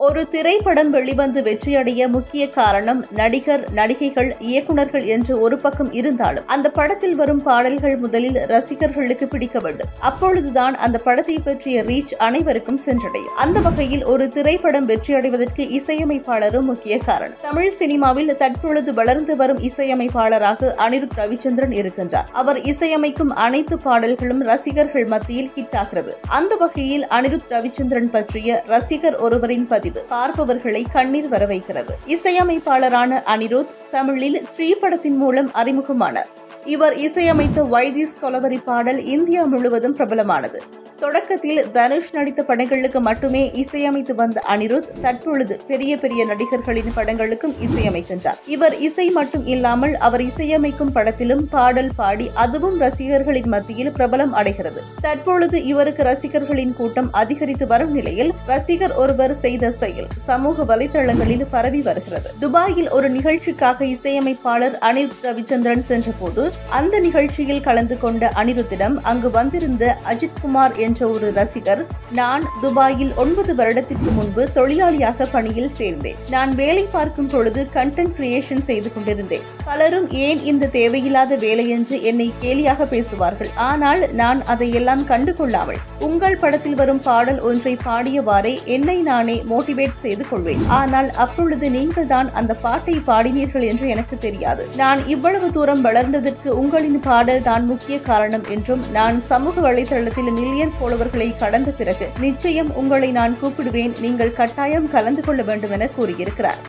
ஒரு திரைப்படம் வெளிவந்து வெற்றியடைய முக்கிய காரணம் நடிகர், நடிகைகள், இயக்குநர்கள் என்று ஒரு பக்கம் இருந்தாலும் அந்த படத்தில் வரும் பாடல்கள் முதலில் ரசிகர்களுக்கு பிடிக்க வேண்டும். அப்பொழுதுதான் அந்த படத்தை பற்றிய ரீச் அனைவருக்கும் சென்றடையும். அந்த வகையில் ஒரு திரைப்படம் வெற்றியடைவதற்கு இசையமைப்பாளரும் முக்கிய காரணம். தமிழ் சினிமாவில் தற்பொழுது வளர்ந்து வரும் இசையமைப்பாளராக அனிருத் ரவிச்சந்திரன் இருக்கின்றார். அவர் இசையமைக்கும் அனைத்து பாடல்களும் ரசிகர்கள் மத்தியில் ஹிட் ஆகிறது. அந்த வகையில் அனிருத் ரவிச்சந்திரன் பற்றிய ரசிகர் ஒருவரின் பதிவு பார்ப்பவர்களை கண்ணீர் வர வைக்கிறது. இசையமைப்பாளரான அனிருத் தமிழில் 3 படத்தின் மூலம் அறிமுகமானார். இவர் இசையமைத்த வைதிஸ் கொலவரி பாடல் இந்தியா முழுவதும் பிரபலமானது. தொடக்கத்தில் தனுஷ் நடித்த படங்களுக்கு மட்டுமே இசையமைத்து வந்த அனிருத் தற்பொழுது பெரிய பெரிய நடிகர்களின் படங்களுக்கும் இசையமைக்கின்றார். இவர் இசை மட்டும் இல்லாமல் அவர் இசையமைக்கும் படத்திலும் பாடல் பாடி அதுவும் ரசிகர்களின் மத்தியில் பிரபலம் அடைகிறது. தற்பொழுது இவருக்கு ரசிகர்களின் கூட்டம் அதிகரித்து வரும் நிலையில் ரசிகர் ஒருவர் செய்த செயல் சமூக வலைதளங்களில் பரவி வருகிறது. துபாயில் ஒரு நிகழ்ச்சிக்காக இசையமைப்பாளர் அனிருத் ரவிச்சந்திரன் சென்றபோது அந்த நிகழ்ச்சியில் கலந்து கொண்ட அனிருத்திடம் அங்கு வந்திருந்த அஜித்குமார் என்ற ஒரு ரசிகர், நான் துபாயில் 9 வருடத்திற்கு முன்பு தொழிலாளியாக பணியில் சேர்ந்தேன். நான் வேலை பார்க்கும் பொழுது கண்டென்ட் கிரியேஷன் செய்து கொண்டிருந்தேன். பலரும் ஏன் இந்த தேவையில்லாத வேலை என்று என்னை கேலியாக பேசுவார்கள். ஆனால் நான் அதையெல்லாம் கண்டுகொள்ளாமல் உங்கள் படத்தில் வரும் பாடல் ஒன்றை பாடியவாறே என்னை நானே மோட்டிவேட் செய்து கொள்வேன். ஆனால் அப்பொழுது நீங்கள் தான் அந்த பாட்டை பாடினீர்கள் என்று எனக்கு தெரியாது. நான் இவ்வளவு தூரம் வளர்ந்ததற்கு உங்களின் பாடல் தான் முக்கிய காரணம் என்றும் நான் சமூக வலைதளத்தில் மில்லியன் ஃபாலோவர்களை கடந்த பிறகு நிச்சயம் உங்களை நான் கூப்பிடுவேன். நீங்கள் கட்டாயம் கலந்து கொள்ள வேண்டும் என கூறியிருக்கிறார்.